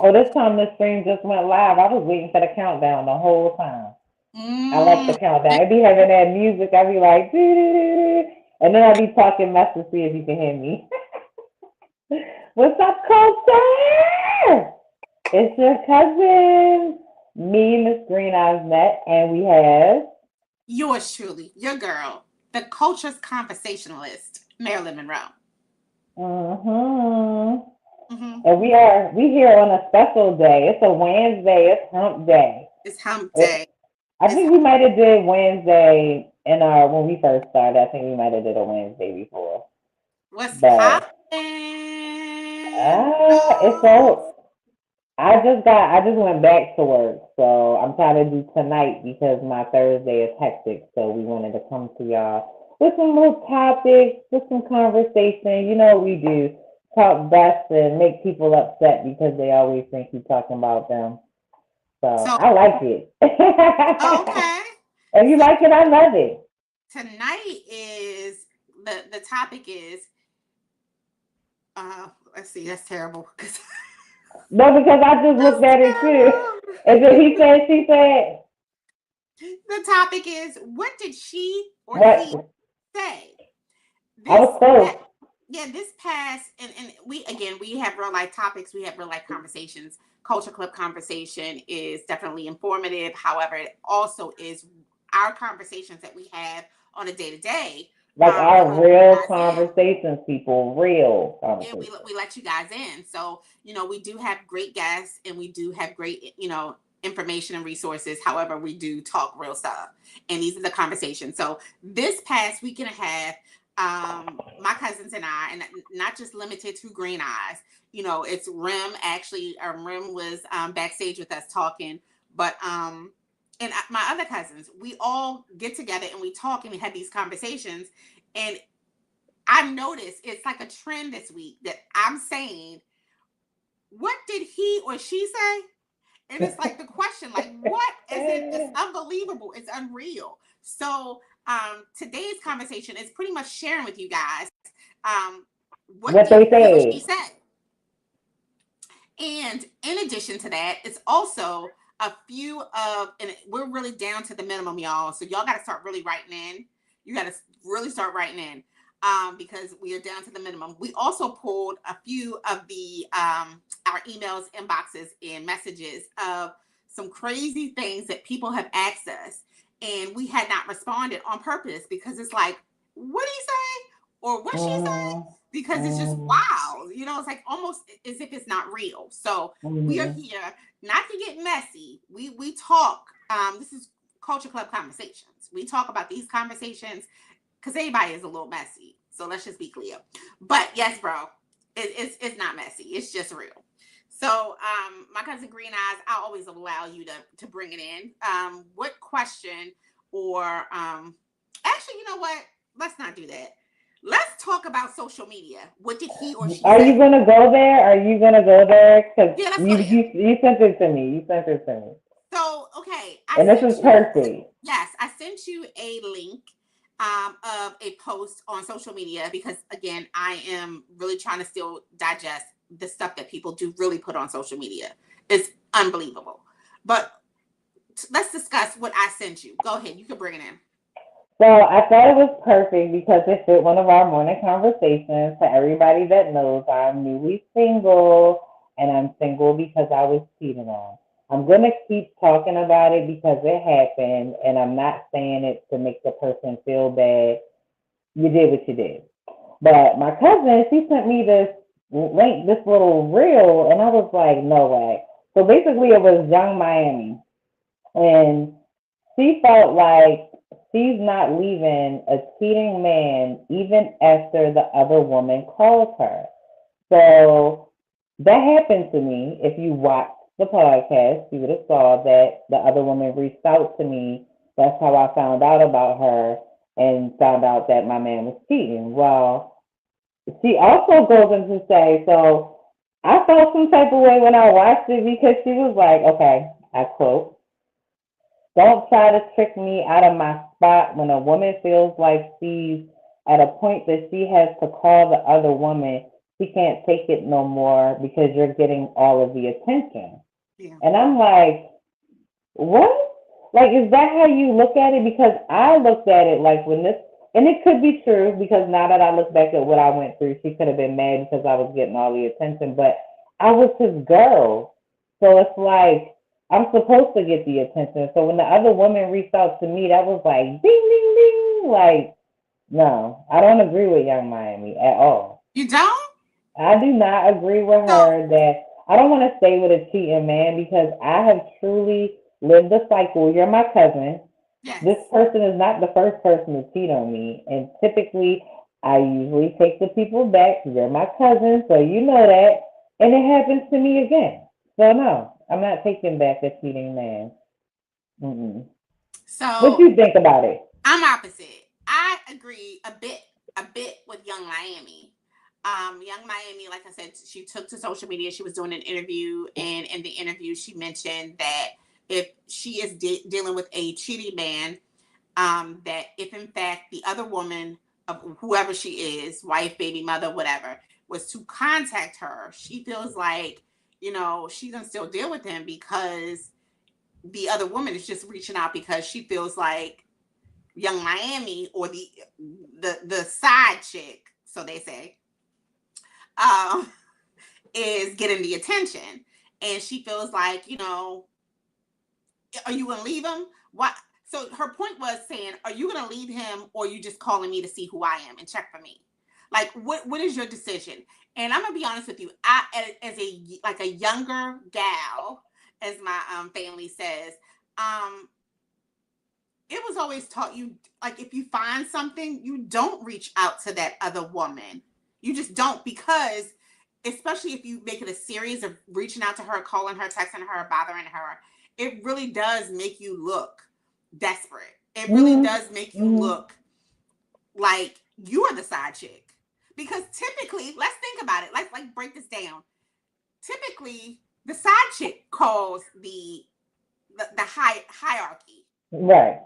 Oh, this time the stream just went live. I was waiting for the countdown the whole time. I like the Mm, countdown. I be having that music. I be like, doo, doo, doo, doo. And then I be talking mess to see if you can hear me. What's up, culture? It's your cousin, me, Miss Green Eyes Net, and we have. yours truly, your girl, the culture's conversationalist, Marilyn Monroe. Mm-hmm. Mm-hmm. And we here on a special day. It's a Wednesday. It's Hump Day. It's hump It, day. I It's think we might have did Wednesday in our when we first started. I think we might have did a Wednesday before, what's but happening. it's so. I just went back to work, so I'm trying to do tonight because my Thursday is hectic. So we wanted to come to y'all with some little topics, with some conversation. You know what we do: talk best and make people upset because they always think you're talking about them. So So, I like it. okay. If you So like it, I love it. tonight is the topic is let's see, that's terrible. No, because I just looked That's at it too. terrible. And then he said, she said, The topic is what did she or he what? say? I This was close. yeah, this past and we again we have real life topics, we have real life conversations. Culture Club conversation is definitely informative. However, it also is our conversations that we have on a day to day. Like We our let you real guys in. conversations, people, real Yeah, conversations. we let you guys in. So, we do have great guests and we do have great, information and resources. However, we do talk real stuff. And these are the conversations. So this past week and a half, my cousins and I, and not just limited to Green Eyes, it's Rim actually, Rim was backstage with us talking, but and my other cousins, we all get together and we talk and we have these conversations. And I've noticed it's like a trend this week that I'm saying, what did he or she say? And it's like the question, like, what? As if it's unbelievable, it's unreal. So today's conversation is pretty much sharing with you guys what What did they he or she say. say? And in addition to that, it's also a few of, and we're really down to the minimum, y'all. So y'all got to start really writing in. You got to really start writing in because we are down to the minimum. We also pulled a few of the our emails, inboxes, and messages of some crazy things that people have asked us, and we had not responded on purpose because it's like, what did he say or what she say? Mm-hmm. Because it's just Mm-hmm. wow. It's like almost as if it's not real. So we are Mm-hmm. here not to get messy. We talk. This is Culture Club conversations. We talk about these conversations because everybody is a little messy. So let's just be clear. But yes, bro, it's not messy. It's just real. So, my cousin Green Eyes, I always allow you to bring it in. What question or actually, you know what? Let's not do that. Let's talk about social media. What did he or she Are you say? gonna go there? Are you gonna go there? Because Yeah, let's go you, there. you you sent it to me. You sent it to me, So, okay, I and this sent is you. perfect. Yes, I sent you a link of a post on social media because again, I am really trying to still digest the stuff that people do really put on social media. It's unbelievable. But let's discuss what I sent you. Go ahead, you can bring it in. So I thought it was perfect because it fit one of our morning conversations. For everybody that knows, I'm newly single, and I'm single because I was cheated on. I'm gonna keep talking about it because it happened, and I'm not saying it to make the person feel bad. You did what you did. But my cousin, she sent me this link, this little reel, and I was like, no way. So basically, it was Young Miami, and she felt like she's not leaving a cheating man even after the other woman calls her. So that happened to me. If you watched the podcast, you would have saw that the other woman reached out to me. That's how I found out about her and found out that my man was cheating. Well, she also goes on to say, so I felt some type of way when I watched it because she was like, okay, I quote, don't try to trick me out of my spot when a woman feels like she's at a point that she has to call the other woman. she can't take it no more because you're getting all of the attention. Yeah. And I'm like, what? Like, is that how you look at it? Because I looked at it like when this, and it could be true because now that I look back at what I went through, she could have been mad because I was getting all the attention, but I was his girl. So it's like, I'm supposed to get the attention. So when the other woman reached out to me, that was like, ding, ding, ding. Like, no, I don't agree with Young Miami at all. You don't? I do not agree with So her that I don't want to stay with a cheating man because I have truly lived the cycle. You're my cousin. This yes. person is not the first person to cheat on me. And typically, I usually take the people back. You're my cousin, so you know that. And it happens to me again. So, no, I'm not taking back a cheating man. Mm-mm. What So you think about it? I'm opposite. I agree a bit with Young Miami. Young Miami, like I said, she took to social media. She was doing an interview, and in the interview, she mentioned that if she is dealing with a cheating man, that if in fact the other woman, of whoever she is, wife, baby mother, whatever, was to contact her, she feels like, she can still deal with him because the other woman is just reaching out because she feels like Young Miami, or the side chick, so they say, um, is getting the attention, and she feels like, are you gonna leave him? What? So her point was saying, are you gonna leave him, or are you just calling me to see who I am and check for me? Like, what is your decision? And I'm gonna be honest with you, as a younger gal, as my family says, um, it was always taught you, like, if you find something, you don't reach out to that other woman. You just don't, because especially if you make it a series of reaching out to her, calling her, texting her, bothering her, it really does make you look desperate. It really Mm-hmm. does make you Mm-hmm. look like you are the side chick. Because typically, let's think about it. Let's like break this down. Typically, the side chick calls the hierarchy. Right.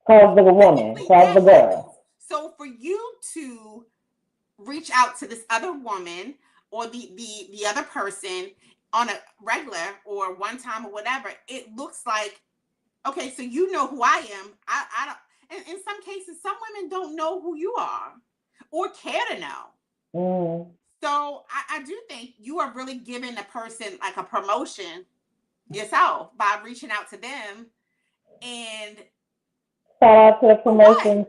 Calls the woman, Typically calls that the happens. girl. So for you to reach out to this other woman, or the other person on a regular or one time or whatever, it looks like, okay, so you know who I am. I don't. And in some cases, some women don't know who you are or care to know. Mm-hmm. So I do think you are really giving a person like a promotion yourself by reaching out to them. And Shout out to the for what? promotions.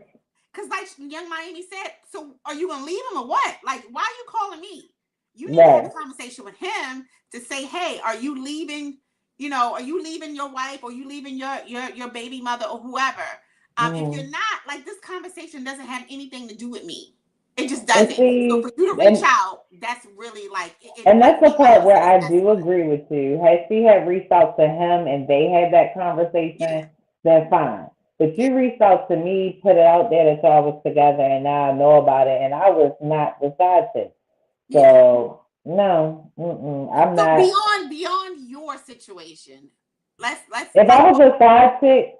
Because, like Young Miami said, so are you going to leave him or what? Like, why are you calling me? You need to have a Right. conversation with him to say, hey, are you leaving? Are you leaving your wife, or you leaving your baby mother, or whoever? If Mm-hmm. you're not, like, this conversation doesn't have anything to do with me. It just And doesn't. So see, for you to reach and out, that's really like and like that's the me and my part where husband said, I that's do good. agree with you. Had she had reached out to him and they had that Yeah, conversation, then fine. But yeah, you reached out to me, put it out there that y'all was together, and now I know about it, and I was not the side chick. yeah. So no, I'm So not. beyond your situation, let's If like I go. was a side chick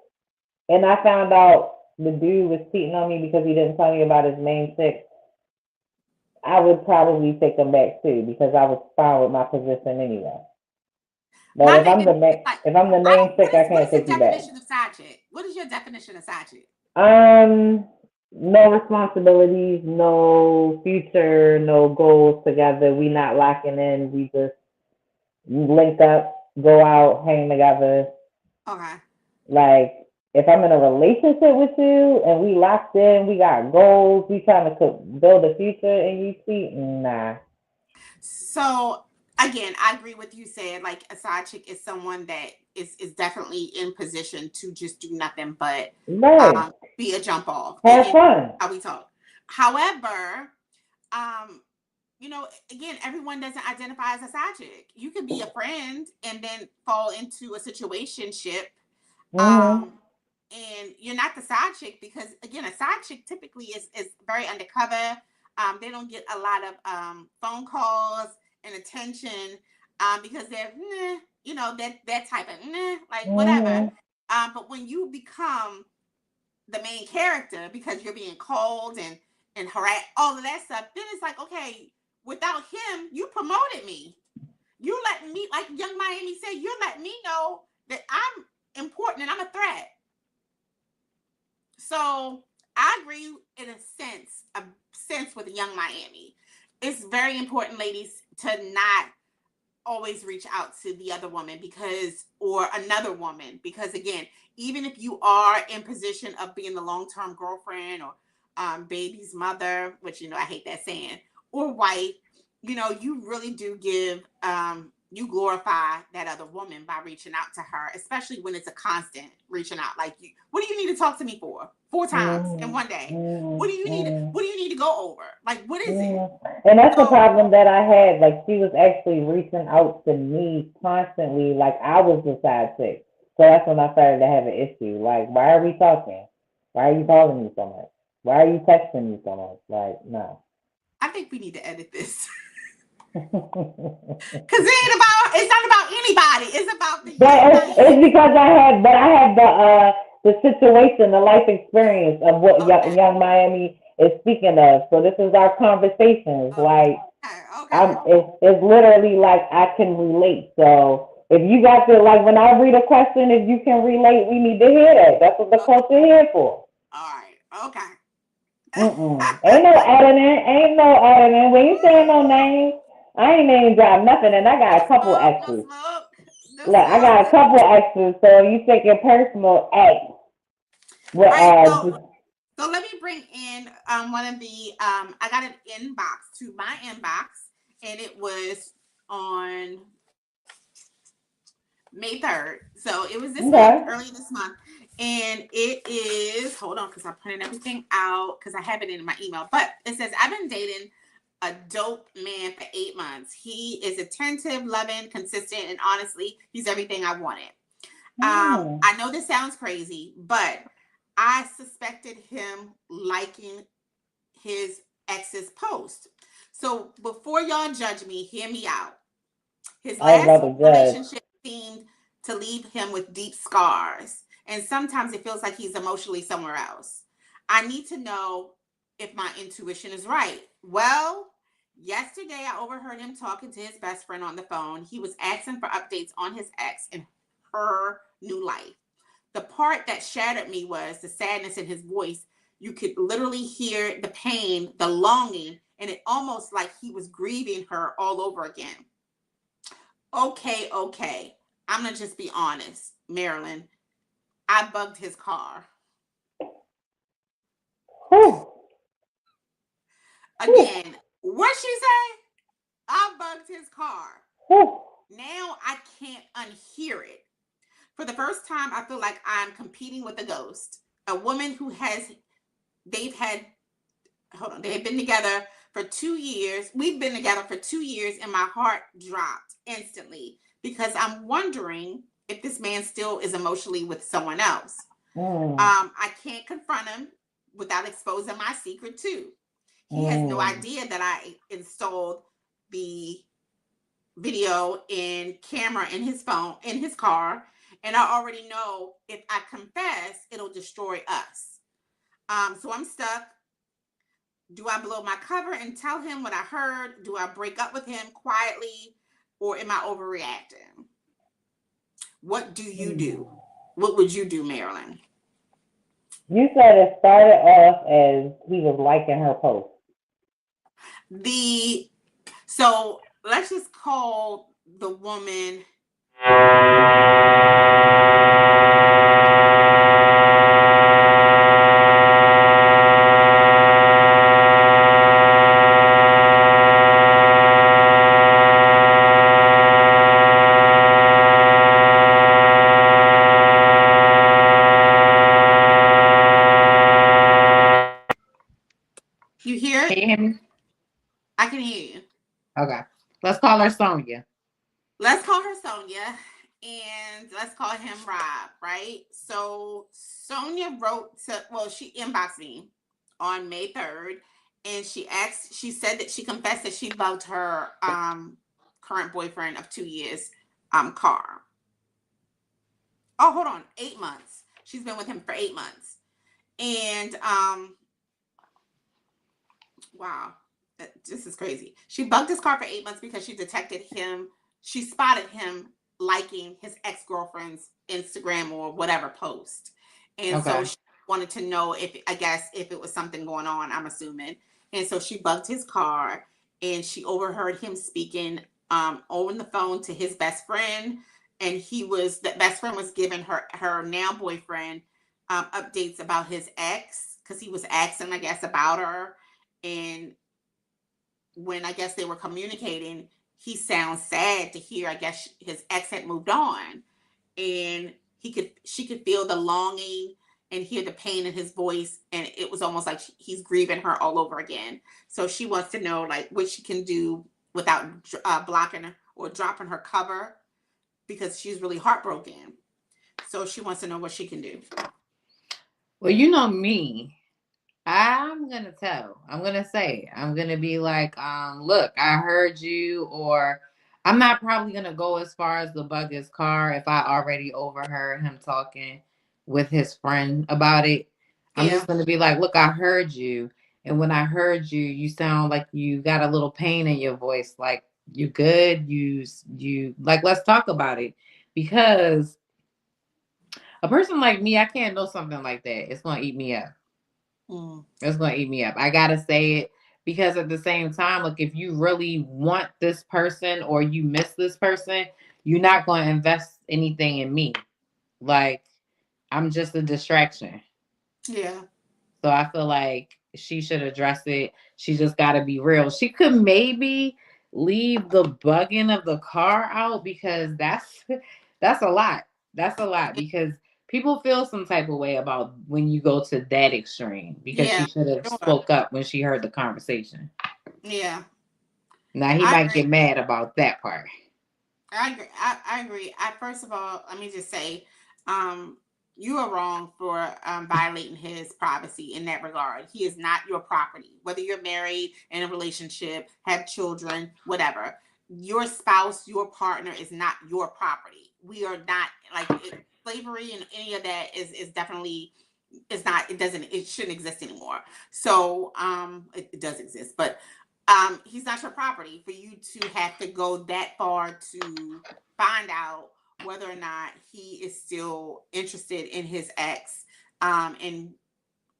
and I found out the dude was cheating on me because he didn't tell me about his main chick, I would probably take him back too because I was fine with my position anyway. But My if thing I'm is the main, like, if I'm the I don't. main chick, I What can't is your take you back. definition of side chick? What is your definition of side chick? Um, no responsibilities, no future, no goals together. We not locking in. We just link up, go out, hang together. Okay. Like if I'm in a relationship with you and we locked in, we got goals, we trying to build a future, and you cheat, nah. So again, I agree with you said, like, a side chick is someone that is definitely in position to just do nothing but Right. be a jump off Have in fun. how we talk. However, um, again, everyone doesn't identify as a side chick. You could be a friend and then fall into a situationship, Mhm. um, and you're not the side chick, because again, a side chick typically is very undercover. They don't get a lot of phone calls and attention, because they're that type of like whatever. Mhm. But when you become the main character because you're being called and harassed, all of that stuff, then it's like, okay, without him, you promoted me. You let me, like Young Miami said, you're letting me know that I'm important and I'm a threat. So I agree in a sense with Young Miami. It's very important, ladies, to not always reach out to the other woman or another woman, because again, even if you are in position of being the long-term girlfriend or baby's mother, which, I hate that saying, or wife, you really do give, you glorify that other woman by reaching out to her, especially when it's a constant reaching out. Like, what do you need to talk to me for 4 times in one day? What do you need to go over? Like, what is it? And that's the problem that I had. Like, she was actually reaching out to me constantly, like I was the side chick. So that's when I started to have an issue. Like, why are we talking? Why are you calling me so much? Why are you texting me so much? Like, no. I think we need to edit this. Because it's not about anybody. It's about the it's because I had the situation, the life experience of what Young Miami is speaking of. So this is our conversations. Like, it's literally like I can relate. So if you got to, like, when I read a question, if you can relate, we need to hear that. That's what the culture here for. All right. Okay. Ain't no editing. When you say no names, I ain't name drop nothing, and I got a couple extras. Look, I got a couple extras, so you take your personal X. So let me bring in one of the I got an inbox to my inbox, and it was on May 3rd. So it was this month, early this month. And it is, hold on, because I printed everything out because I have it in my email. But it says, I've been dating a dope man for 8 months. He is attentive, loving, consistent, and honestly, he's everything I wanted. I know this sounds crazy, but I suspected him liking his ex's post. So before y'all judge me, hear me out. His last relationship seemed to leave him with deep scars, and sometimes it feels like he's emotionally somewhere else. I need to know if my intuition is right. Well, yesterday I overheard him talking to his best friend on the phone. He was asking for updates on his ex and her new life. The part that shattered me was the sadness in his voice. You could literally hear the pain, the longing, and it almost like he was grieving her all over again. Okay. I'm going to just be honest, Marilyn. I bugged his car. Again, what'd she say? I bugged his car. Now I can't unhear it. For the first time, I feel like I'm competing with a ghost. A woman who they've been together for 2 years. We've been together for 2 years, and my heart dropped instantly because I'm wondering if this man still is emotionally with someone else. I can't confront him without exposing my secret too. He has no idea that I installed the video and camera in his phone, in his car. And I already know if I confess, it'll destroy us. So I'm stuck. Do I blow my cover and tell him what I heard? Do I break up with him quietly? Or am I overreacting? What do you do? What would you do, Marilyn? You said it started off as he was liking her post. So let's just call the woman. You hear it? Can you hear me? I can hear you. Okay. Let's call her Sonia. Let's call her Sonia, and let's call him Rob, right? So Sonia she inboxed me on May 3rd, and she said that she confessed that she loved her current boyfriend of 2 years car. Oh, hold on, 8 months. She's been with him for 8 months. And wow. this is crazy. She bugged his car for 8 months because she spotted him liking his ex-girlfriend's Instagram or whatever post. And so Okay. she wanted to know if it was something going on, I'm assuming. And so she bugged his car and she overheard him speaking over the phone to his best friend. And the best friend was giving her now boyfriend updates about his ex because he was asking, I guess, about her. And when I guess they were communicating, he sounds sad to hear, I guess, his ex had moved on. And she could feel the longing and hear the pain in his voice. And it was almost like he's grieving her all over again. So she wants to know like what she can do without blocking her or dropping her cover because she's really heartbroken. So she wants to know what she can do. Well, you know me. I'm gonna tell. I'm gonna say. I'm gonna be like, look, I heard you, or I'm not probably gonna go as far as the bug his car if I already overheard him talking with his friend about it. I'm Yeah. just gonna be like, look, I heard you, and when I heard you, you sound like you got a little pain in your voice. Like you good? You like? Let's talk about it because a person like me, I can't know something like that. It's gonna eat me up. It's gonna eat me up. I gotta say it because at the same time, like if you really want this person or you miss this person, you're not gonna invest anything in me. Like I'm just a distraction. Yeah. So I feel like she should address it. She just gotta be real. She could maybe leave the bugging of the car out because that's a lot. That's a lot because people feel some type of way about when you go to that extreme because Yeah. she should have Sure. spoke up when she heard the conversation. Yeah. Now he I might agree. get mad about that part. I agree. I agree. First of all, let me just say, you are wrong for violating his privacy in that regard. He is not your property. Whether you're married, in a relationship, have children, whatever, your spouse, your partner is not your property. We are not slavery and any of that is definitely it's not. It shouldn't exist anymore. So it does exist, but he's not your property for you to have to go that far to find out whether or not he is still interested in his ex, and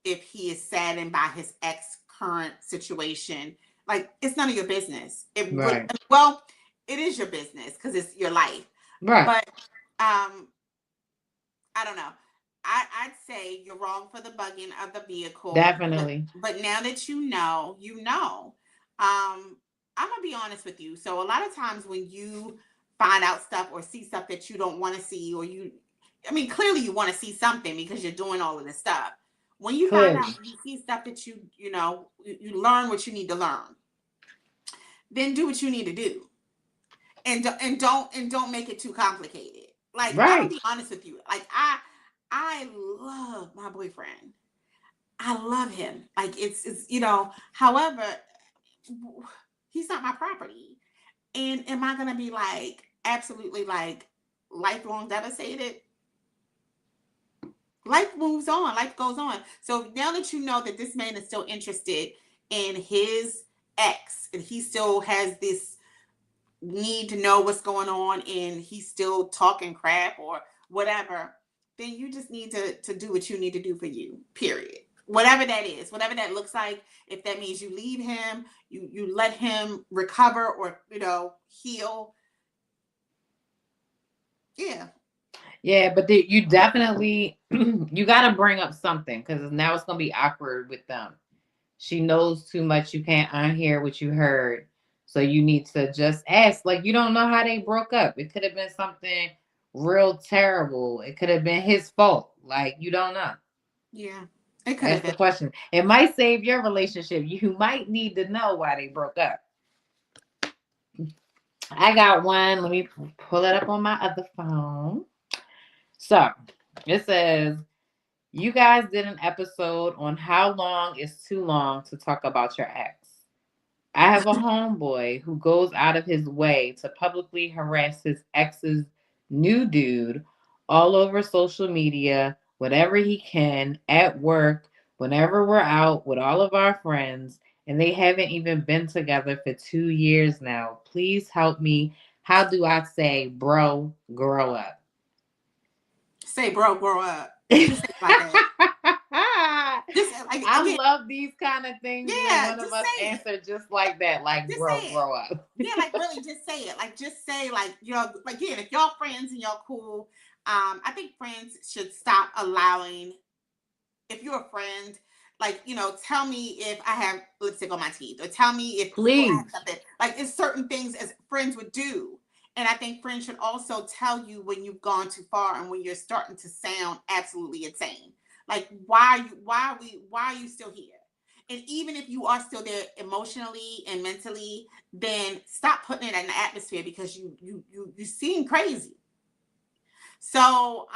if he is saddened by his ex current situation. Like it's none of your business. Right. Well, it is your business because it's your life. Right. But I don't know. I'd say you're wrong for the bugging of the vehicle. Definitely. But now that you know, you know. I'm gonna be honest with you. So a lot of times when you find out stuff or see stuff that you don't want to see, clearly you want to see something because you're doing all of this stuff. When you find out you see stuff that you learn what you need to learn, then do what you need to do, and don't make it too complicated. Like I'm gonna be honest with you. Like I love my boyfriend. I love him. Like it's however, he's not my property. And am I gonna be like absolutely like lifelong devastated? Life moves on, life goes on. So now that you know that this man is still interested in his ex and he still has this need to know what's going on and he's still talking crap or whatever, then you just need to do what you need to do for you, period. Whatever that is, whatever that looks like. If that means you leave him, you let him recover or heal. Yeah, but you definitely you got to bring up something because now it's gonna be awkward with them. She knows too much. You can't unhear what you heard. So you need to just ask. Like, you don't know how they broke up. It could have been something real terrible. It could have been his fault. Like, you don't know. Yeah. It could have That's been. the question. It might save your relationship. You might need to know why they broke up. I got one. Let me pull it up on my other phone. So it says, you guys did an episode on how long is too long to talk about your ex. I have a homeboy who goes out of his way to publicly harass his ex's new dude all over social media, whenever he can, at work, whenever we're out with all of our friends, and they haven't even been together for 2 years now. Please help me. How do I say, bro, grow up? Say, bro, grow up. Just say it like that. Just like I again, love these kind of things when yeah, one of just us say it. answer just like that, like, Just bro, say it. grow up. Yeah, like really just say it. Like just say like, you know, like again, if y'all friends and y'all cool, I think friends should stop allowing, if you're a friend, like, you know, tell me if I have lipstick on my teeth, or tell me if you have Please. something. Like it's certain things as friends would do. And I think friends should also tell you when you've gone too far and when you're starting to sound absolutely insane. Like why are you still here? And even if you are still there emotionally and mentally, then stop putting it in the atmosphere because you seem crazy. So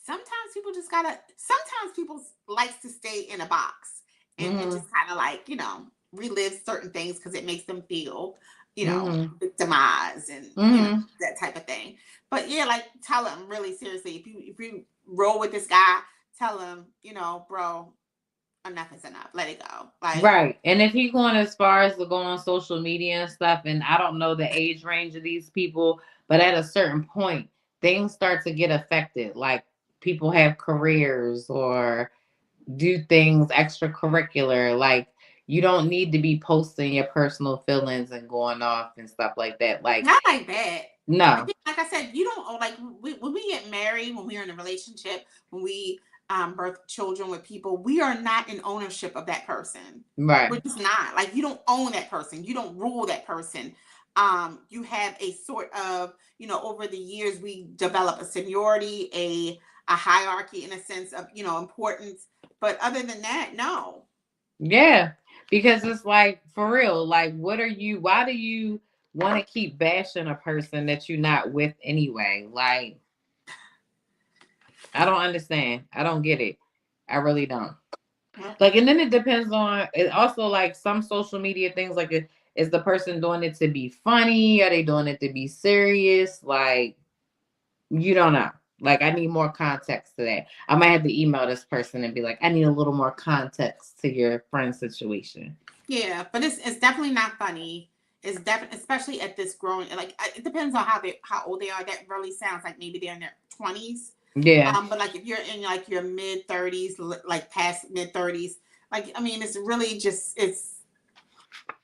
sometimes people just gotta, sometimes people likes to stay in a box and Mm-hmm. just kind of like, you know, relive certain things because it makes them feel, you know, Mm-hmm. victimized and you know, Mm-hmm. that type of thing. But yeah, like tell them really seriously, if you roll with this guy, tell him, you know, bro, enough is enough, let it go. Like Right. And if he going as far as to go on social media and stuff, and I don't know the age range of these people, but at a certain point, things start to get affected. Like people have careers or do things extracurricular. Like you don't need to be posting your personal feelings and going off and stuff like that. Like, not like that. no. Like I said, you don't like when we get married, when we're in a relationship, when we birth children with people, we are not in ownership of that person. Right. We're just not. Like you don't own that person. You don't rule that person. You have a sort of, you know, over the years we develop a seniority, a hierarchy in a sense of, you know, importance. But other than that, no. Yeah, because it's like for real, like why do you want to keep bashing a person that you're not with anyway? Like I don't understand. I don't get it. I really don't. Like and then it depends on it also like some social media things like is the person doing it to be funny? Are they doing it to be serious? Like you don't know. Like I need more context to that. I might have to email this person and be like, I need a little more context to your friend situation. Yeah, but it's definitely not funny. It's definitely, especially at this growing, like it depends on how old they are. That really sounds like maybe they're in their 20s. Yeah. But like if you're in like your mid 30s, like past mid 30s, like I mean, it's really just it's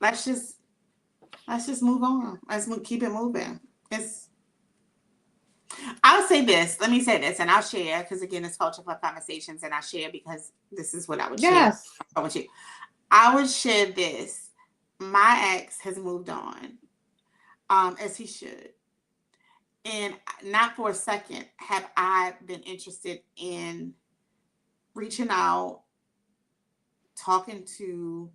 let's just let's just move on. Keep it moving. It's I'll say this. Let me say this, and I'll share because again, it's Culture Club Conversations, and I share because this is what I would share Yes. with you. I would share this. My ex has moved on, as he should. And not for a second have I been interested in reaching out, talking to,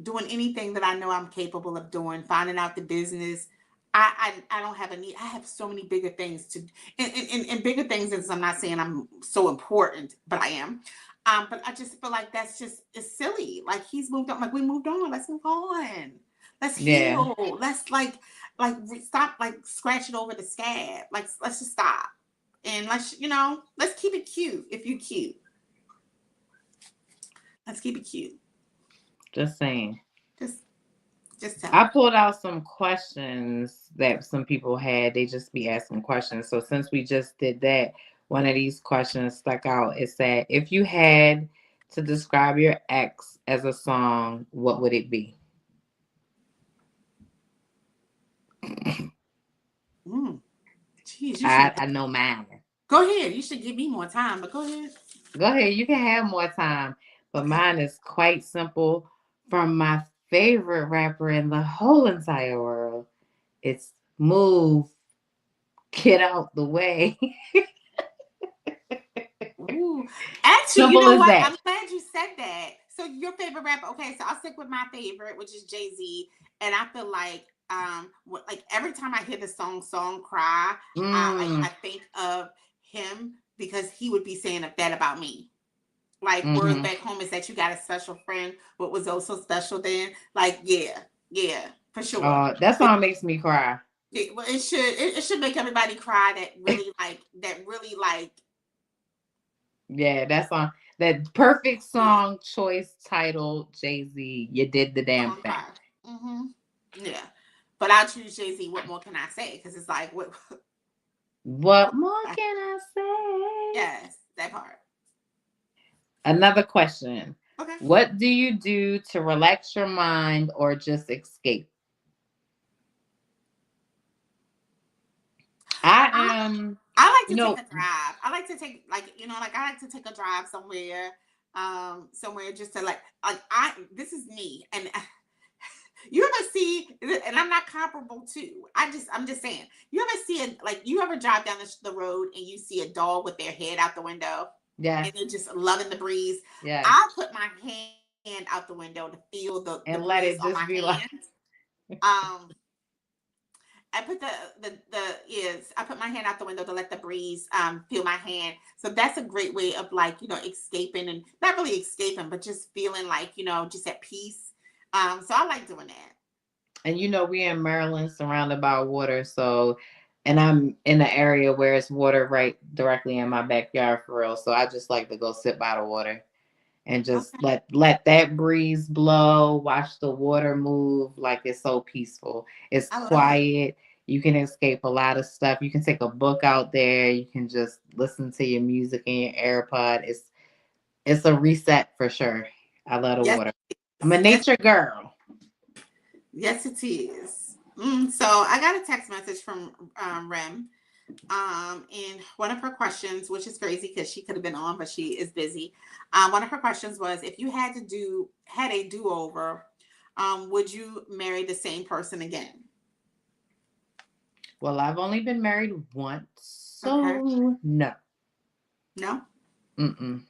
doing anything that I know I'm capable of doing, finding out the business. I don't have a need. I have so many bigger things to, and bigger things is I'm not saying I'm so important, but I am. But I just feel like that's just it's silly. Like he's moved on. Like we moved on. Let's move on. Let's Yeah. heal. Let's stop like scratching over the scab. Like let's just stop. And let's you know let's keep it cute. If you cute, let's keep it cute. Just saying. Just just tell I them. pulled out some questions that some people had. They just be asking questions. So since we just did that, one of these questions stuck out. It said, if you had to describe your ex as a song, what would it be? Mm. Jeez, you should I know mine. go ahead. You should give me more time, but go ahead. Go ahead, you can have more time. But Okay. mine is quite simple. From my favorite rapper in the whole entire world. It's Move, Get Out the Way. Ooh. Actually, you Simple know as what? that. I'm glad you said that. So your favorite rapper? Okay, so I'll stick with my favorite, which is Jay Z, and I feel like like every time I hear the song Cry, I Mm, think of him because he would be saying that about me. Like words hmm back home is that you got a special friend. What was also special then? Like yeah, for sure. That song makes me cry. Well, it should make everybody cry that really like Yeah, that song. That perfect song choice title, Jay-Z. You did the damn thing. Mm-hmm. Yeah. But I'll choose Jay-Z. What more can I say? Because it's like, what more can I say? Yes, that part. Another question. Okay. What do you do to relax your mind or just escape? I like to take a drive. I like to take I like to take a drive somewhere, somewhere just to this is me. And you ever see, and I'm not comparable to, I'm just saying, you ever see you ever drive down the road and you see a dog with their head out the window? Yeah. And they're just loving the breeze. Yeah. I put my hand out the window to feel the let breeze it just on my be hand. I put I put my hand out the window to let the breeze feel my hand. So that's a great way of escaping, and not really escaping, but just feeling just at peace. So I like doing that. And we're in Maryland, surrounded by water, so and I'm in an area where it's water right directly in my backyard for real. So I just like to go sit by the water and just let that breeze blow, watch the water move. Like, it's so peaceful. It's quiet. You can escape a lot of stuff. You can take a book out there. You can just listen to your music in your AirPod. It's a reset for sure. I love the water. I'm a nature girl. Yes, it is. So I got a text message from Rem. And one of her questions, which is crazy because she could have been on, but she is busy. One of her questions was, if you had a do-over, would you marry the same person again? Well, I've only been married once, so no. No? Mm-mm.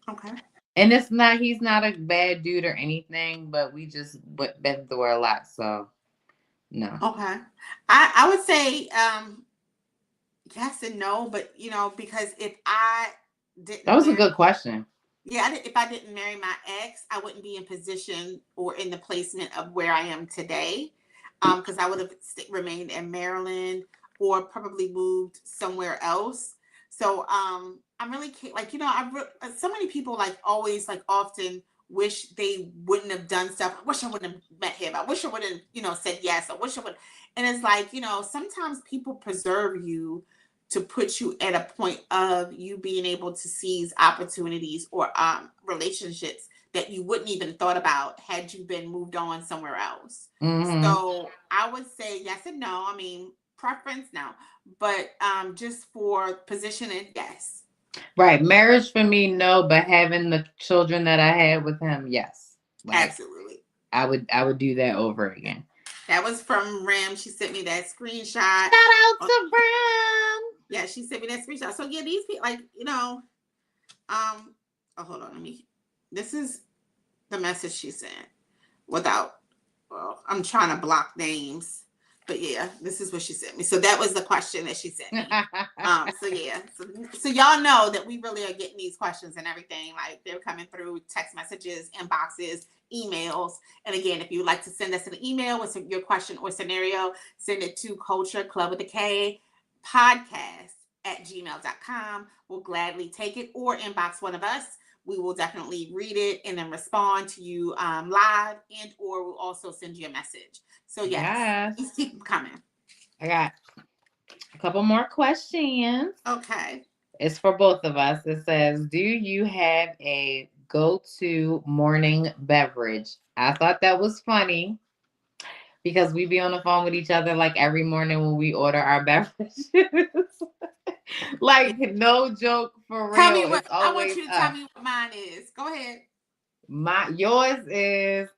Okay. And he's not a bad dude or anything, but we just been through a lot, so no. Okay. I would say yes and no, but because if I didn't, that was a good question. Yeah, if I didn't marry my ex, I wouldn't be in position or in the placement of where I am today, because I would have remained in Maryland or probably moved somewhere else. So I'm really so many people always often wish they wouldn't have done stuff. I wish I wouldn't have met him. I wish I would have said yes. I wish I would. And it's sometimes people preserve you to put you at a point of you being able to seize opportunities or relationships that you wouldn't even thought about had you been moved on somewhere else. Mm-hmm. So I would say yes and no. I mean, preference, no, but just for positioning, yes. Right. Marriage for me, no, but having the children that I had with him, yes. Absolutely. I would do that over again. That was from Ram. She sent me that screenshot. Shout out to Ram. Yeah, she sent me that screenshot. So yeah, these people oh, hold on, this is the message she sent I'm trying to block names, but yeah, this is what she sent me. So that was the question that she sent me. So yeah, so y'all know that we really are getting these questions and everything. They're coming through text messages, inboxes, emails. And again, if you would like to send us an email with your question or scenario, send it to Culture Club with a K podcast@gmail.com. We'll gladly take it, or inbox one of us. We will definitely read it and then respond to you live, and or we'll also send you a message. So yes. Please keep them coming. I got a couple more questions. Okay. It's for both of us. It says, do you have a go-to morning beverage? I thought that was funny because we be on the phone with each other every morning when we order our beverages. No joke, for real. Tell me what I want you to tell me what mine is. Go ahead. Yours is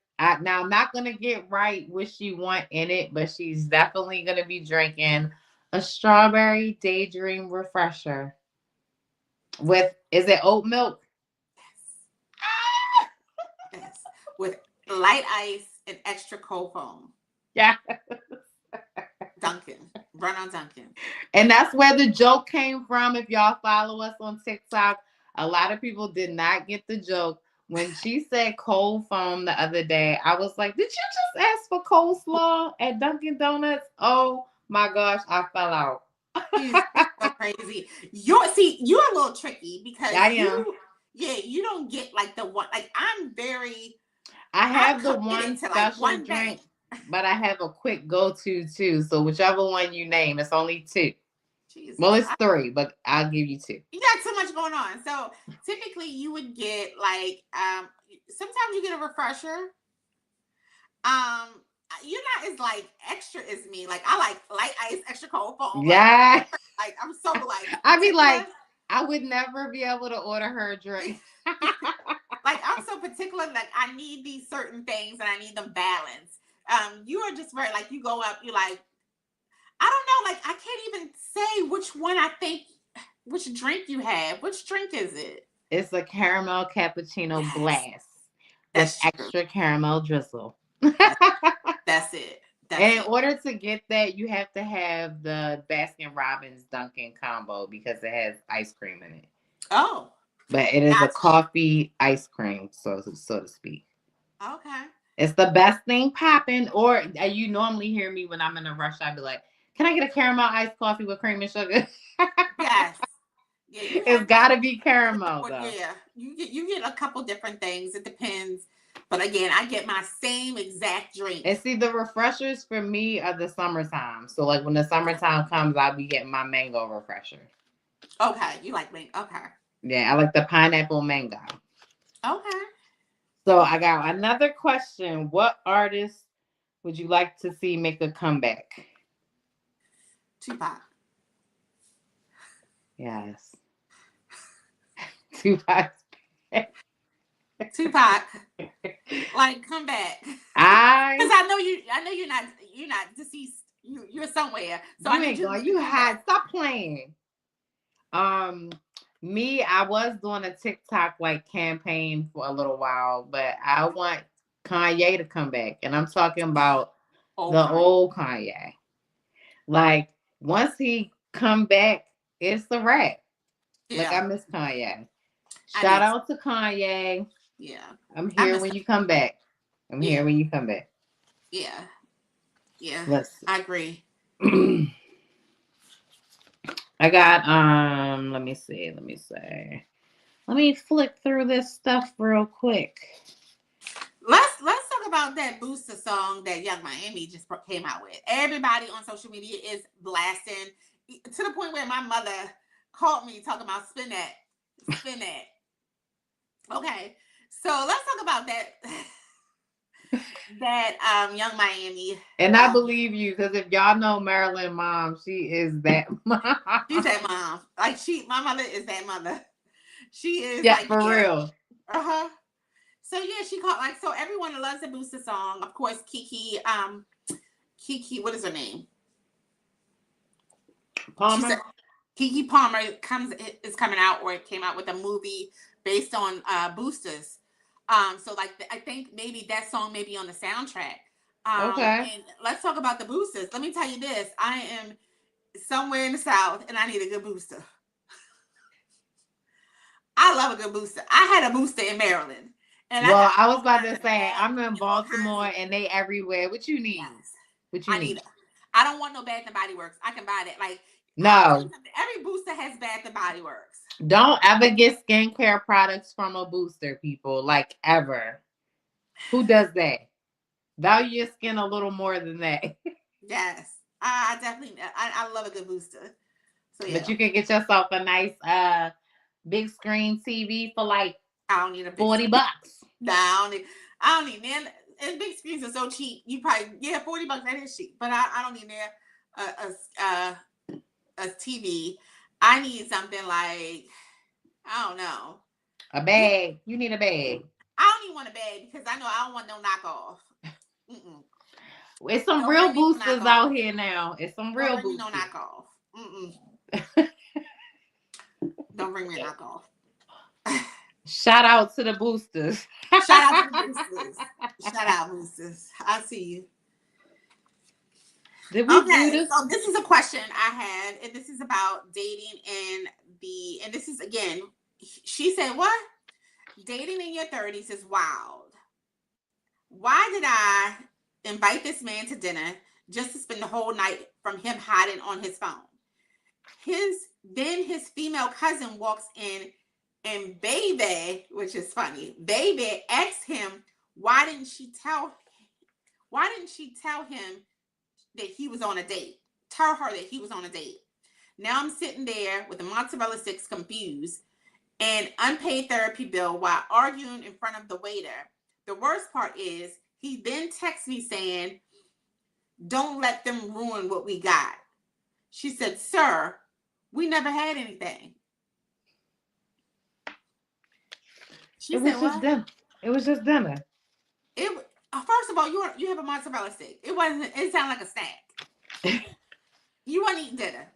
now I'm not gonna get right what she want in it, but she's definitely gonna be drinking a strawberry daydream refresher with, is it oat milk? Yes. Yes. With light ice and extra cold foam. Yeah. Dunkin'. Run on Dunkin'. And that's where the joke came from. If y'all follow us on TikTok, a lot of people did not get the joke. When she said cold foam the other day, I was like, did you just ask for coleslaw at Dunkin' Donuts? Oh my gosh, I fell out. She's so crazy. You're a little tricky because Yeah, you don't get like the one. Like I'm have the committed one to like special one drink, thing. but I have a quick go-to too. So whichever one you name, it's only two. Jesus, Well, it's three, but I'll give you two. you got so much going on. So typically, you would get like sometimes you get a refresher. Um, you're not as like extra as me. Like I like light ice, extra cold foam. Yeah. Like I'm so like I be particular. like, I would never be able to order her a drink. Like I'm so particular. Like I need these certain things and I need them balanced. You are just very like you go up. You like I don't know. Like I can't even say which one I think. Which drink you have? Which drink is it? It's a caramel cappuccino Yes, blast with that's true. extra caramel drizzle. That's, that's it. That's And in it. order to get that, you have to have the Baskin Robbins Dunkin' combo because it has ice cream in it. Oh, But it is a gotcha. coffee ice cream, so to speak. Okay. It's the best thing popping. Or you normally hear me when I'm in a rush. I'd be like, "Can I get a caramel iced coffee with cream and sugar?" Yes. Yeah, you It's have got to be caramel though. yeah. You get a couple different things. It depends. But again, I get my same exact drink. And see, the refreshers for me are the summertime. So like when the summertime comes, I'll be getting my mango refresher. Okay, you like me. Okay. Yeah, I like the pineapple mango. Okay. So I got another question. What artist would you like to see make a comeback? Tupac. Yes. Tupac. Tupac. Like come back. Because I I know you're not deceased. You're somewhere. So you I need ain't you to going. make a You had comeback. stop playing. Me, I was doing a TikTok like campaign for a little while, but I want Kanye to come back, and I'm talking about Oh, the Kanye. old Kanye. Like once he come back, it's the wrap. Like I Yeah. miss Kanye. I Shout need out to Kanye. yeah. I'm I here miss when you come back. I'm yeah. here when you come back. Yeah. Yeah. Let's. I agree. I got let me see. Let me flick through this stuff real quick. Let's talk about that Booster song that Young Miami just came out with. Everybody on social media is blasting to the point where my mother called me talking about spin that. Okay, so let's talk about that Young Miami. And I believe you because if y'all know Marilyn mom, she is that mom. She's that mom. Like my mother is that mother. She is Yeah, like for real. Uh-huh. So yeah, she called like so everyone loves the Booster song. Of course, Kiki, what is her name? Palmer. She said Kiki Palmer is coming out or it came out with a movie based on Boosters. So like I think maybe that song may be on the soundtrack. Okay. And let's talk about the Boosters. Let me tell you this: I am somewhere in the South and I need a good booster. I love a good booster. I had a booster in Maryland. And well, I was about to say I'm in and Baltimore and they everywhere. What you need? yes. What you I need? I don't want no Bath and Body Works. I can buy that. Like No. Every booster has Bath and Body Works. Don't ever get skincare products from a booster, people. Like ever. Who does that? Value your skin a little more than that. Yes. I definitely I love a good booster. So yeah. But you can get yourself a nice big screen TV for like I don't need a big $40. No, I don't need man. And big screens are so cheap. You probably $40 that is cheap. But I don't need a TV. I need something like I don't know. A bag. You need a bag. I don't even want a bag because I know I don't want no knockoff. It's some real boosters out here now. It's some real boosters. No knockoff. Don't bring me a knockoff. Shout out to the boosters. Shout out to the boosters. Shout out boosters. I see you. Did we do this? So this is a question I had, and this is about dating and this is again, she said, what? Dating in your 30s is wild. Why did I invite this man to dinner just to spend the whole night from him hiding on his phone? His female cousin walks in And Baby, which is funny, Baby asked him, why didn't she tell him that he was on a date? Tell her that he was on a date. Now I'm sitting there with the mozzarella sticks confused and unpaid therapy bill while arguing in front of the waiter. The worst part is he then texts me saying, don't let them ruin what we got. She said, sir, we never had anything. She said, what? Dinner. It was just dinner. First of all, you have a mozzarella stick. It sounded like a snack. You weren't eating dinner.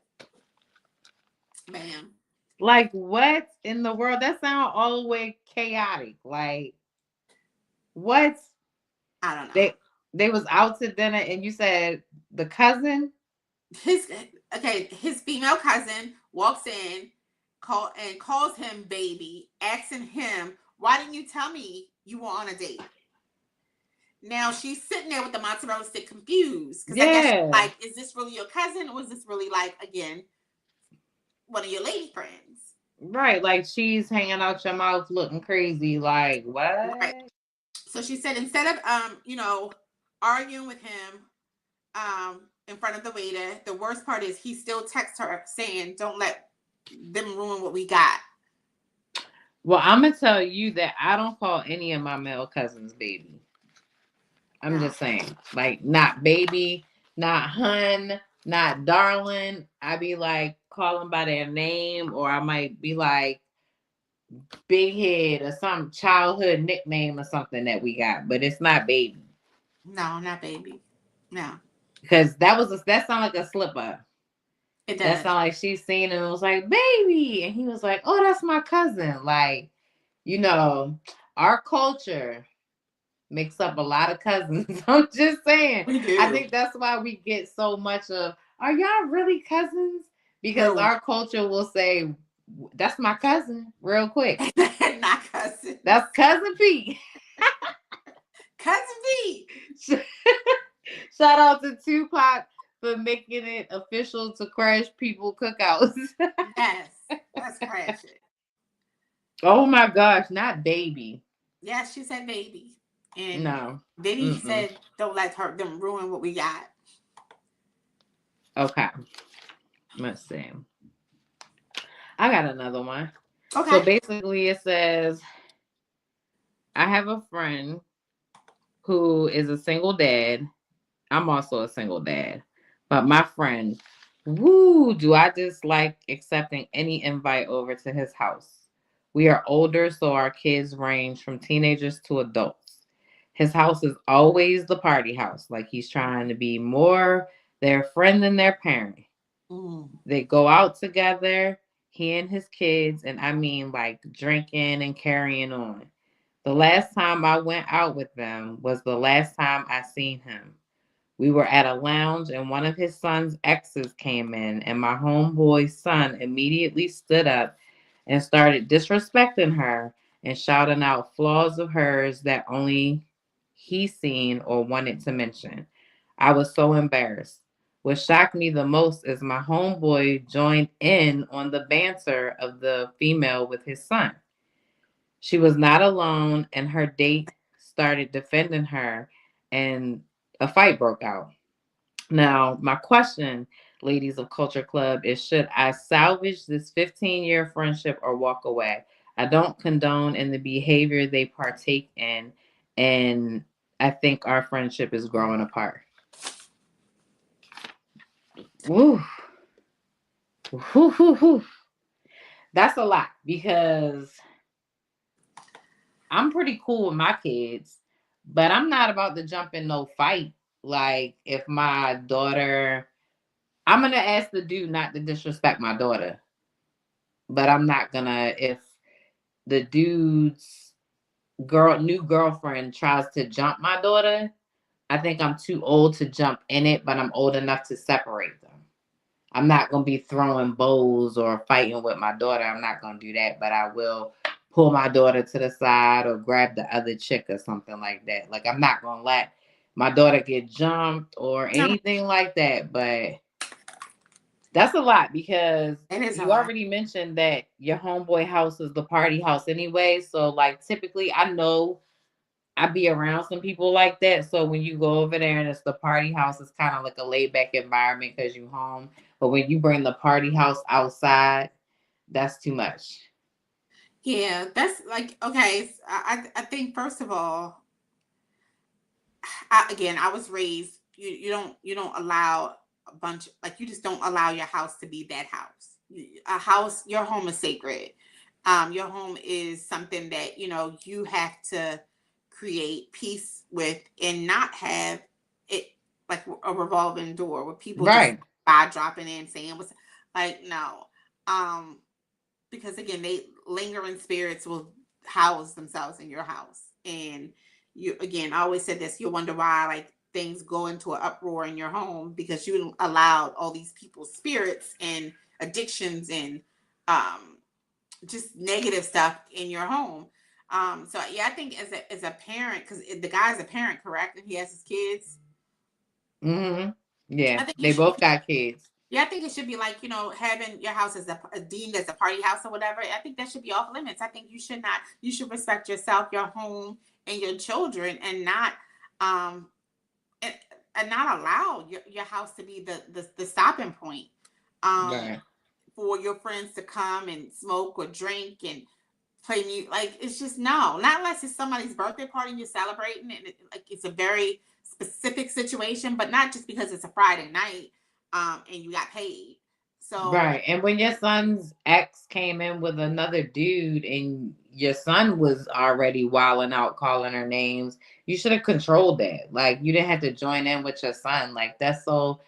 Bam. Like, what in the world? That sounds all the way chaotic. Like, what? I don't know. They was out to dinner, and you said the cousin? His female cousin walks in, calls him baby, asking him, why didn't you tell me you were on a date? Now she's sitting there with the mozzarella stick confused. Because I guess she's like, is this really your cousin? Or is this really like, again, one of your lady friends? Right. Like she's hanging out your mouth looking crazy. Like, what? Right. So she said, instead of, arguing with him, in front of the waiter, the worst part is he still texts her saying, don't let them ruin what we got. Well, I'm going to tell you that I don't call any of my male cousins baby. I'm just saying, like, not baby, not hun, not darling. I be like, call them by their name, or I might be like big head or some childhood nickname or something that we got, but it's not baby. No, not baby. No. Because that sounded like a slip up. It does. That sounded like she's seen and it was like, baby. And he was like, oh, that's my cousin. Like, our culture makes up a lot of cousins. I'm just saying. We do. I think that's why we get so much of, are y'all really cousins? Because our culture will say, that's my cousin, real quick. Not cousin. That's Cousin Pete. Cousin Pete. Shout out to Tupac for making it official to Crash People Cookouts. Yes, let's crash it. Oh my gosh, not baby. Yes, she said baby. And no. Then he said, don't let them ruin what we got. Okay. Let's see. I got another one. Okay. So basically it says, I have a friend who is a single dad. I'm also a single dad. But my friend, do I just like accepting any invite over to his house. We are older, so our kids range from teenagers to adults. His house is always the party house. Like he's trying to be more their friend than their parent. They go out together, he and his kids, and I mean like drinking and carrying on. The last time I went out with them was the last time I seen him. We were at a lounge and one of his son's exes came in and my homeboy's son immediately stood up and started disrespecting her and shouting out flaws of hers that only he seen or wanted to mention. I was so embarrassed. What shocked me the most is my homeboy joined in on the banter of the female with his son. She was not alone and her date started defending her and a fight broke out. Now, my question, ladies of Culture Club, is should I salvage this 15-year friendship or walk away? I don't condone in the behavior they partake in, and I think our friendship is growing apart. Woo. Woo, woo, woo. That's a lot because I'm pretty cool with my kids, but I'm not about to jump in no fight. Like if my daughter, I'm going to ask the dude not to disrespect my daughter, but I'm not going to, if the dude's new girlfriend tries to jump my daughter, I think I'm too old to jump in it, but I'm old enough to separate them. I'm not going to be throwing bows or fighting with my daughter. I'm not going to do that, but I will pull my daughter to the side or grab the other chick or something like that. Like, I'm not going to let my daughter get jumped or anything like that, but That's a lot because It is a you lot. already mentioned that your homeboy house is the party house anyway. So like typically I know I be around some people like that. So when you go over there and it's the party house, it's kind of like a laid back environment because you home. But when you bring the party house outside, that's too much. Yeah, that's like okay. I think first of all, again, I was raised. You don't allow a bunch, like, you just don't allow your house to be that house. A house, your home is sacred. Your home is something that you have to create peace with, and not have it like a revolving door where people just Right. by dropping in saying what's like no. Um, because again, they lingering spirits will house themselves in your house, and you again, I always said this, you'll wonder why like things go into an uproar in your home, because you allowed all these people's spirits and addictions and um just negative stuff in your home. So yeah, I think as a parent, because the guy's a parent, correct, and he has his kids. Mm-hmm. Yeah, I think you they should. both got kids. Yeah, I think it should be like, having your house as deemed as a party house or whatever. I think that should be off limits. I think you should respect yourself, your home, and your children, and not, um, and, and not allow your house to be the stopping point, um, Right. for your friends to come and smoke or drink and play music. Like, it's just no, not unless it's somebody's birthday party and you're celebrating, and like it's a very specific situation, but not just because it's a Friday night, and you got paid. So Right. And when your son's ex came in with another dude and your son was already wilding out calling her names, you should have controlled that. Like you didn't have to join in with your son. Like that's so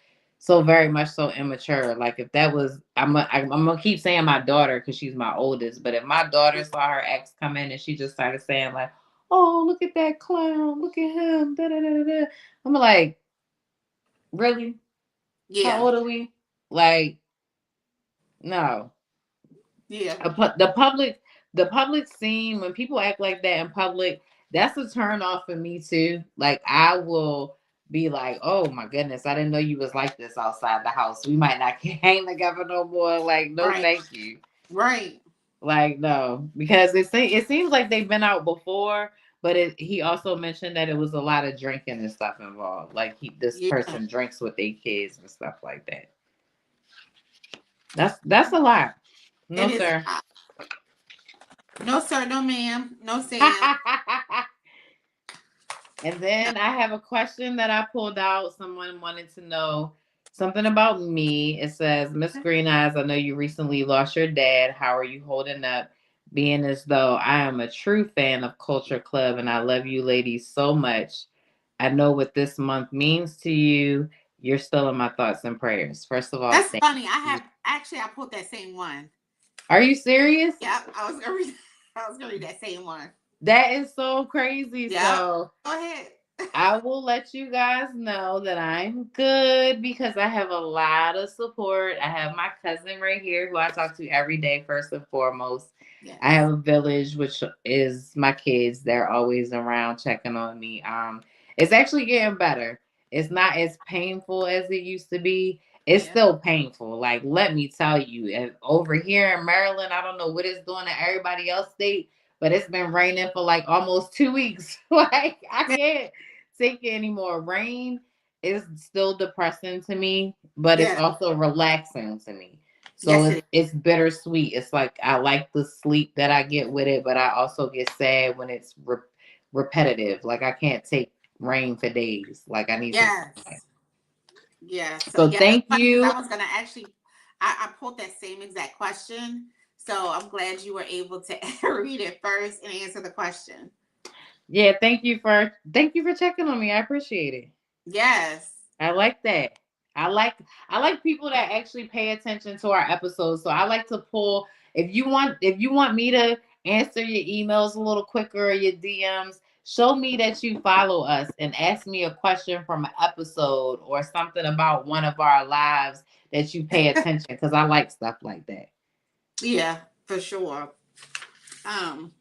very much so immature. Like if that was I'm gonna keep saying my daughter because she's my oldest, but if my daughter saw her ex come in and she just started saying like, "Oh, look at that clown, look at him," da, da, da, da, da. I'm like, really? How yeah, old are we? Like, no. yeah, The public scene, when people act like that in public, that's a turn off for me too. Like I will be like, oh my goodness, I didn't know you was like this outside the house. We might not hang together no more. Like, no right, thank you. right. Like, no, because it seems like they've been out before, but he also mentioned that it was a lot of drinking and stuff involved. Like this Yeah, person drinks with their kids and stuff like that. That's a lot. it No, is a sir. lot. No sir, no ma'am, no Sam. And No. then I have a question that I pulled out. Someone wanted to know something about me. It says, Miss Green Eyes, I know you recently lost your dad. How are you holding up? Being as though I am a true fan of Culture Club and I love you ladies so much. I know what this month means to you. You're still in my thoughts and prayers. First of all, That's thank funny. you. I pulled that same one. Are you serious? Yeah, I was gonna read. I was gonna read that same one. That is so crazy. Yep. So Go ahead. I will let you guys know that I'm good because I have a lot of support. I have my cousin right here who I talk to every day, first and foremost. I Yes. have a village, which is my kids. They're always around checking on me. It's actually getting better. It's not as painful as it used to be. It's Yeah. still painful. Like, let me tell you, over here in Maryland, I don't know what it's doing to everybody else state, but it's been raining for like almost 2 weeks. Like, I can't take it anymore. Rain is still depressing to me, but it's Yeah. also relaxing to me. So Yes, it it's is. it's bittersweet. It's like I like the sleep that I get with it, but I also get sad when it's repetitive. Like I can't take rain for days. Like I need some sunlight. Yes. Yeah. So So yeah, it's thank funny because you. I was gonna actually, I pulled that same exact question. So I'm glad you were able to read it first and answer the question. Yeah, thank you for checking on me. I appreciate it. Yes. I like that. I like I like people that actually pay attention to our episodes. So I like to pull if you want me to answer your emails a little quicker or your DMs, show me that you follow us and ask me a question from an episode or something about one of our lives that you pay attention because I like stuff like that. Yeah, for sure. Um,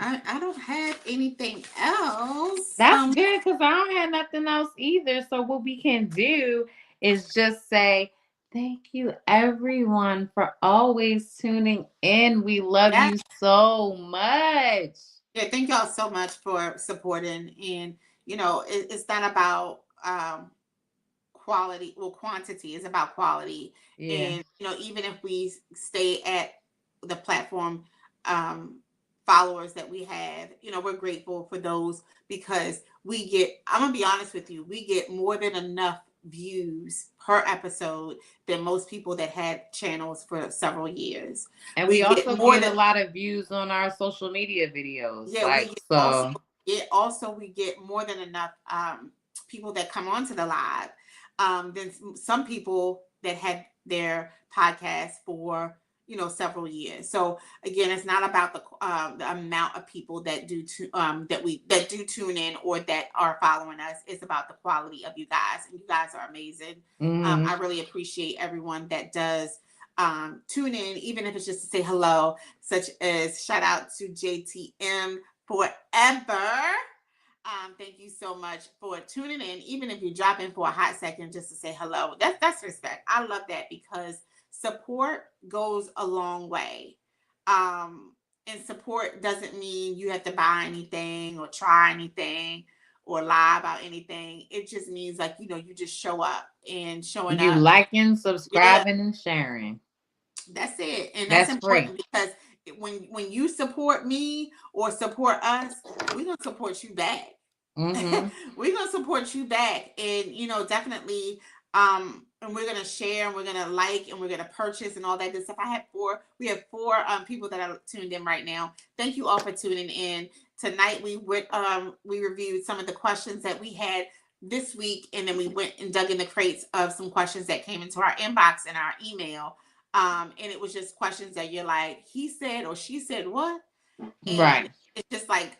I don't have anything else. That's good because I don't have nothing else either. So what we can do is just say, thank you everyone for always tuning in. We love Yeah. you so much. Yeah, thank y'all so much for supporting. And it's not about quality, well, quantity is about quality. Yeah. And even if we stay at the platform, followers that we have, we're grateful for those, because I'm gonna be honest with you, we get more than enough views per episode than most people that had channels for several years. And we We get also more get a than lot of views on our social media videos. Yeah, we Like, get so we get more than enough people that come onto the live. Than some people that had their podcast for several years. So again, it's not about the amount of people that that do tune in or that are following us. It's about the quality of you guys, and you guys are amazing. I really appreciate everyone that does tune in, even if it's just to say hello, such as shout out to JTM Forever. Thank you so much for tuning in, even if you drop in for a hot second just to say hello. That's respect. I love that, because support goes a long way. And support doesn't mean you have to buy anything or try anything or lie about anything. It just means, like, you just show up, and showing you up. liking, Yeah, subscribing, and sharing. that's it. And that's That's free. important, because when you support me or support us, we're gonna support you back. We're gonna support you back. And definitely, and we're gonna share, and we're gonna like, and we're gonna purchase, and all that good stuff. We have four people that are tuned in right now. Thank you all for tuning in. Tonight we reviewed some of the questions that we had this week, and then we went and dug in the crates of some questions that came into our inbox and our email. And it was just questions that you're like, he said or she said what? Right. And it's just like,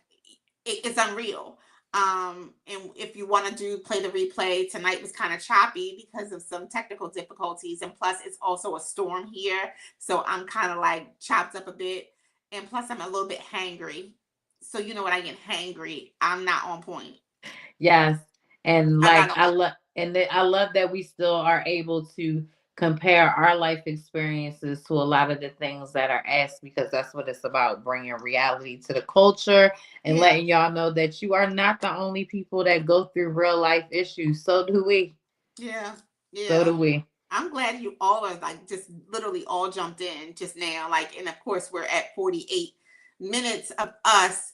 it's unreal. And if you want to play the replay, tonight was kind of choppy because of some technical difficulties, and plus it's also a storm here, so I'm kind of like chopped up a bit, and plus I'm a little bit hangry. So when I get hangry, I'm not on point. Yes. And I'm like not on. I love that we still are able to compare our life experiences to a lot of the things that are asked, because that's what it's about, bringing reality to the culture and Yeah. letting y'all know that you are not the only people that go through real life issues. So do we. Yeah. So do Yeah. we. I'm glad you all are, like, just literally all jumped in just now. Like, and of course we're at 48 minutes of us,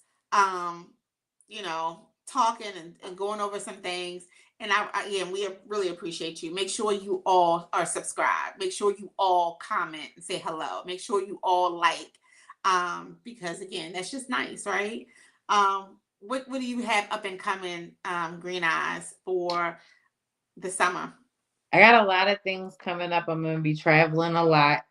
talking and going over some things. And again, we really appreciate you. Make sure you all are subscribed. Make sure you all comment and say hello. Make sure you all like, because again, that's just nice, right? What do you have up and coming, Green Eyes, for the summer? I got a lot of things coming up. I'm going to be traveling a lot.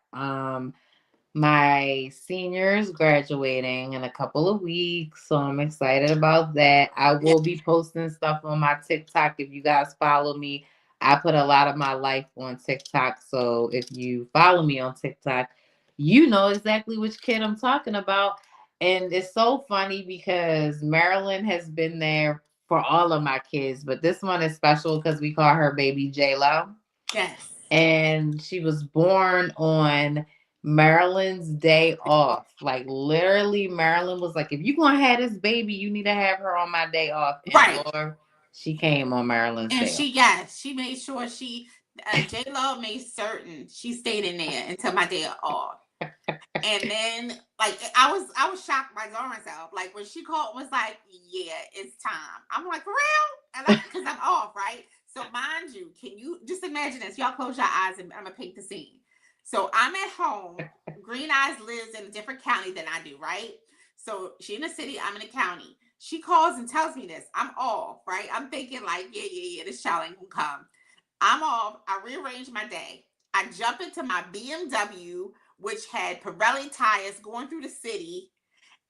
My senior's graduating in a couple of weeks, so I'm excited about that. I will be posting stuff on my TikTok. If you guys follow me, I put a lot of my life on TikTok. So if you follow me on TikTok, you know exactly which kid I'm talking about. And it's so funny because Marilyn has been there for all of my kids, but this one is special because we call her baby J-Lo. Yes. And she was born on Marilyn's day off. Like, literally, Marilyn was like, if you're going to have this baby, you need to have her on my day off. And Right. Lord, she came on Marilyn's And day off. she made sure J Lo made certain she stayed in there until my day off. And then, like, I was shocked my darn self. Like, when she called, was like, yeah, it's time. I'm like, for real? And because I'm off, right? So mind you, can you just imagine this? Y'all close your eyes and I'm gonna paint the scene. So I'm at home. Green Eyes lives in a different county than I do, right? So she in the city, I'm in the county. She calls and tells me this. I'm off, right? I'm thinking like, yeah, this child ain't gonna come. I'm off. I rearrange my day. I jump into my BMW, which had Pirelli tires, going through the city,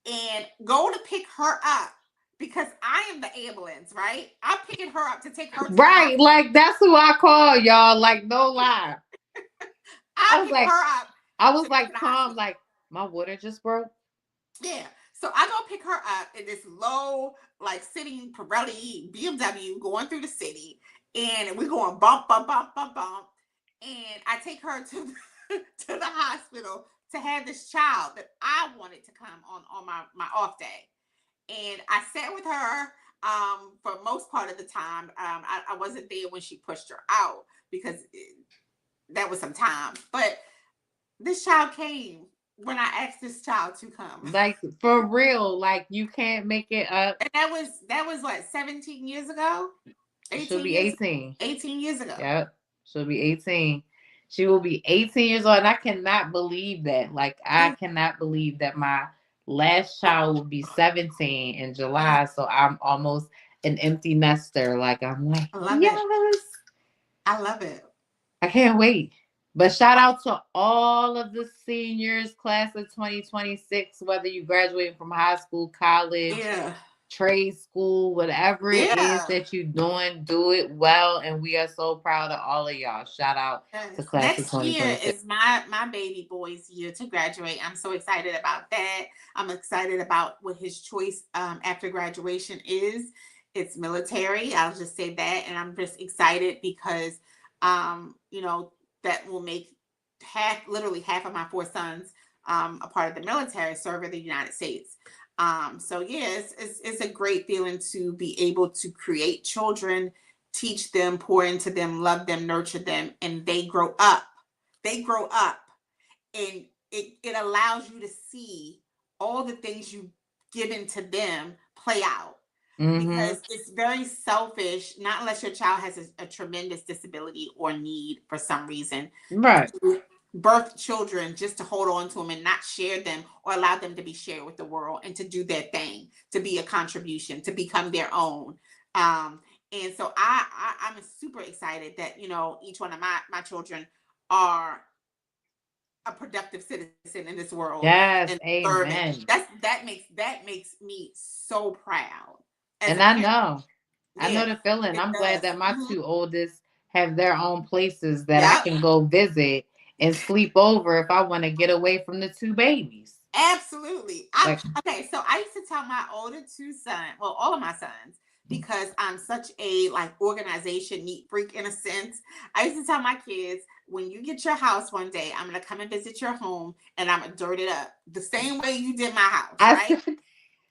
and go to pick her up because I am the ambulance, right? I'm picking her up to take her to the Right. hospital. Like, that's who I call, y'all. Like, no lie. I I was pick like, her up to go to the calm, hospital. like, my water just broke. Yeah. So I go pick her up in this low, like, sitting Pirelli BMW going through the city. and we're going bump, bump, bump, bump, bump. And I take her to to the hospital to have this child that I wanted to come on my off day. And I sat with her for most part of the time. I wasn't there when she pushed her out because that was some time. But this child came when I asked this child to come. Like for real, like you can't make it up. And that was what, 17 years ago? She'll be 18. 18 years ago. Yep. She'll be 18. She will be 18 years old. And I cannot believe that. Like, I cannot believe that my last child will be 17 in July. So I'm almost an empty nester. Like, I'm like, yes. I love it. I can't wait. But shout out to all of the seniors, class of 2026, whether you graduating from high school, college, trade school, whatever it is that you're doing, do it well. And we are so proud of all of y'all. Shout out to class of 2026. Next year is my baby boy's year to graduate. I'm so excited about that. I'm excited about what his choice after graduation is. It's military. I'll just say that. And I'm just excited because, you know, that will make literally half of my 4 sons a part of the military, serve in the United States. So yes, it's a great feeling to be able to create children, teach them, pour into them, love them, nurture them, and they grow up. And it allows you to see all the things you've given to them play out. Because it's very selfish, not unless your child has a tremendous disability or need for some reason. Right. Birth children just to hold on to them and not share them or allow them to be shared with the world and to do their thing, to be a contribution, to become their own. And so I'm super excited that, you know, each one of my children are a productive citizen in this world. Yes, and amen. That makes me so proud. And I know the feeling. I'm glad that my 2 oldest have their own places that I can go visit and sleep over if I want to get away from the 2 babies. Absolutely. Okay, so I used to tell my older 2 sons, well, all of my sons, because I'm such a organization neat freak in a sense. I used to tell my kids, when you get your house one day, I'm going to come and visit your home and I'm going to dirt it up the same way you did my house, right?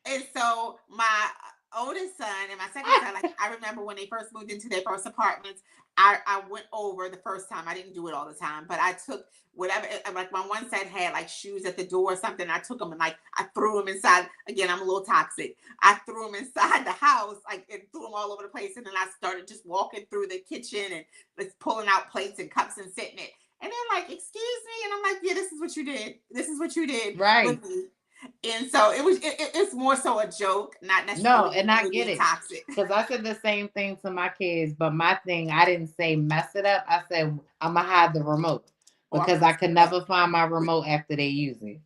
And so my oldest son and my second son, like I remember when they first moved into their first apartments, I went over the first time. I didn't do it all the time, but I took whatever, like my one set had like shoes at the door or something. I took them and like I threw them inside. Again, I'm a little toxic. I threw them inside the house, like, and threw them all over the place. And then I started just walking through the kitchen and just pulling out plates and cups and setting it. And they're like, "Excuse me," and I'm like, "Yeah, this is what you did. This is what you did." Right. With me. And so it's more so a joke, not necessarily. No, and I get it. Toxic. Because I said the same thing to my kids, but my thing, I didn't say mess it up. I said I'm gonna hide the remote because I could never find my remote after they use it.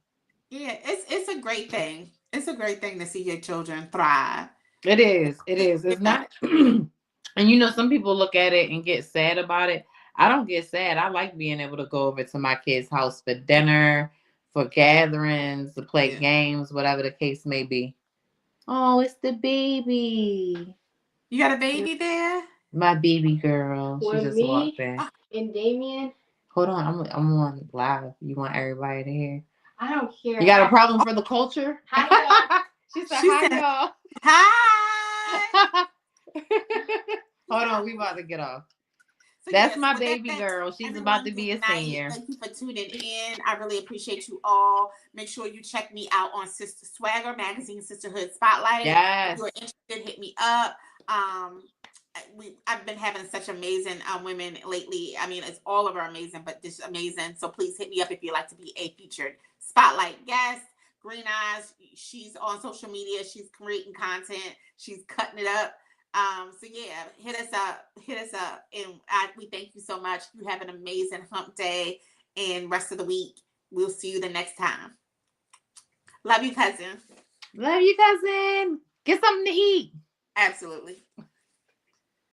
Yeah, it's a great thing. It's a great thing to see your children thrive. It is. It's not. And you know, some people look at it and get sad about it. I don't get sad. I like being able to go over to my kids' house for dinner, for gatherings, to play games, whatever the case may be. Oh, it's the baby. You got a baby there? My baby girl. She just walked in. And Damien. Hold on, I'm on live. You want everybody to hear? I don't care. You got a problem for the culture? Hi, y'all. She said, "Hi, y'all." Hi. Hold on, we about to get off. So that's my baby girl. She's about to be a senior. Thank you for tuning in. I really appreciate you all. Make sure you check me out on Sister Swagger Magazine, Sisterhood Spotlight. Yes. If you're interested, hit me up. I've been having such amazing women lately. I mean, it's all of them are amazing, but just amazing. So please hit me up if you'd like to be a featured spotlight guest. Green Eyes, she's on social media. She's creating content. She's cutting it up. So yeah, hit us up. And we thank you so much. You have an amazing hump day and rest of the week. We'll see you the next time. Love you, cousin. Love you, cousin. Get something to eat. Absolutely.